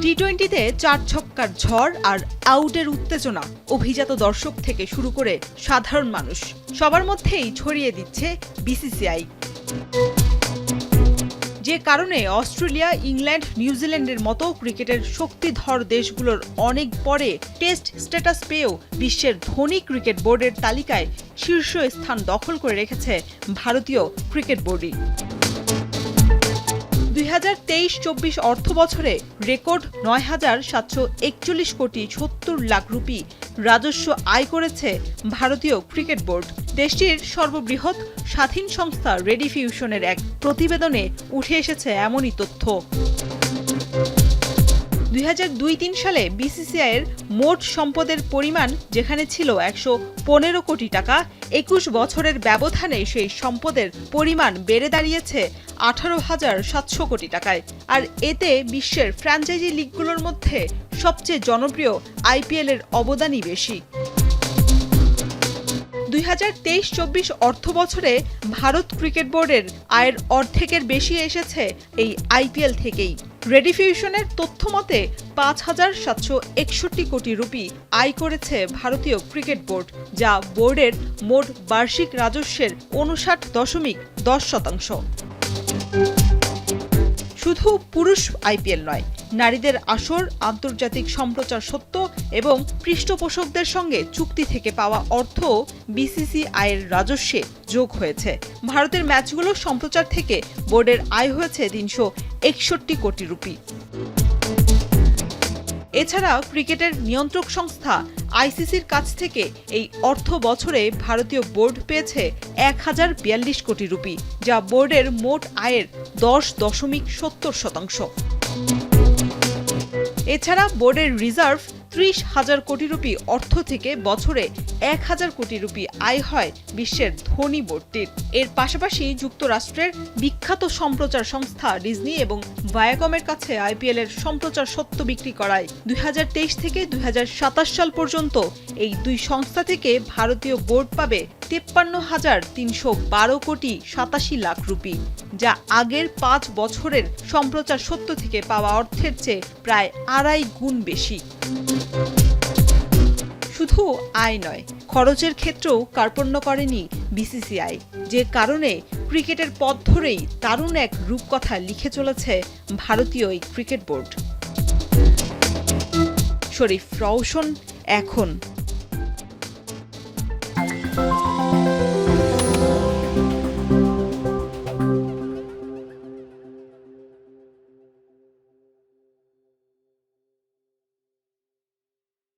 টি-20-তে ৪ ছক্কার ঝড় আর আউটের উত্তেজনা অভিজাত দর্শক থেকে শুরু করে সাধারণ মানুষ সবার মধ্যেই ছড়িয়ে দিচ্ছে বিসিসিআই। যে কারণে অস্ট্রেলিয়া, ইংল্যান্ড, নিউজিল্যান্ডের মতো ক্রিকেটের শক্তিধর দেশগুলোর অনেক পরে টেস্ট স্ট্যাটাস পেয়েও বিশ্বের ধনী ক্রিকেট বোর্ডের তালিকায় শীর্ষ স্থান দখল করে রেখেছে ভারতীয় ক্রিকেট বোর্ডই। 2023-24 অর্থবছরে রেকর্ড ৯,৭৪১ কোটি ৭০ লাখ রুপি রাজস্ব আয় করেছে ভারতীয় ক্রিকেট বোর্ড। দেশটির সর্ববৃহৎ স্বাধীন সংস্থা রেডিফিউশনের এক প্রতিবেদনে উঠে এসেছে এমনই তথ্য। 2002-03 সালে বিসিসিআইয়ের মোট সম্পদের পরিমাণ যেখানে ছিল ১১৫ কোটি টাকা, ২১ বছরের ব্যবধানে সেই সম্পদের পরিমাণ বেড়ে দাঁড়িয়েছে ১৮,৭০০ কোটি টাকায়। আর এতে বিশ্বের ফ্র্যাঞ্চাইজি লিগগুলোর মধ্যে সবচেয়ে জনপ্রিয় আইপিএলের অবদানই বেশি। 2023-24 অর্থবছরে ভারত ক্রিকেট বোর্ডের আয়ের অর্ধেকের বেশি এসেছে এই আইপিএল থেকেই। রেডিফিউশনের তথ্য মতে ৫,৭৬১ কোটি রুপি আয় করেছে ভারতীয় ক্রিকেট বোর্ড, যা বোর্ডের মোট বার্ষিক রাজস্বের ৫৯.১০%। শুধু পুরুষ আইপিএল নয়, নারীদের আসর, আন্তর্জাতিক সম্প্রচার সত্ত্ব এবং পৃষ্ঠপোষকদের সঙ্গে চুক্তি থেকে পাওয়া অর্থ বিসিসিআইয়ের রাজস্বে যোগ হয়েছে। ভারতের ম্যাচগুলো সম্প্রচার থেকে বোর্ডের আয় হয়েছে ৩৬১ কোটি রুপি। এছাড়া ক্রিকেটের নিয়ন্ত্রক সংস্থা আইসিসির কাছ থেকে এই অর্থ বছরে ভারতীয় বোর্ড পেয়েছে ১,০৪২ কোটি রুপি, যা বোর্ডের মোট আয়ের ১০.৭০%। এছাড়া বোর্ডের রিজার্ভ ৩০,০০০ কোটি রুপি অর্থ থেকে বছরে ১,০০০ কোটি রুপি আয় হয় বিশ্বের ধনী বোর্ডটির। এর পাশাপাশি যুক্তরাষ্ট্রের বিখ্যাত সম্প্রচার সংস্থা ডিজনি এবং ভায়াকমের কাছে আইপিএলের সম্প্রচার সত্ত্ব বিক্রি করায় 2023 থেকে 2027 সাল পর্যন্ত এই দুই সংস্থা থেকে ভারতীয় বোর্ড পাবে ৫৩,৩১২ কোটি ৮৭ লাখ রুপি, যা আগের ৫ বছরের সম্প্রচার সত্ত্ব থেকে পাওয়া অর্থের চেয়ে প্রায় ২.৫ গুণ বেশি। শুধু আয় নয়, খরচের ক্ষেত্রেও কার্পণ্য করেনি বিসিসিআই, যে কারণে ক্রিকেটের পথ ধরেই দারুণ এক রূপকথা লিখে চলেছে ভারতীয় এই ক্রিকেট বোর্ড। শরীফ রওশন, এখন।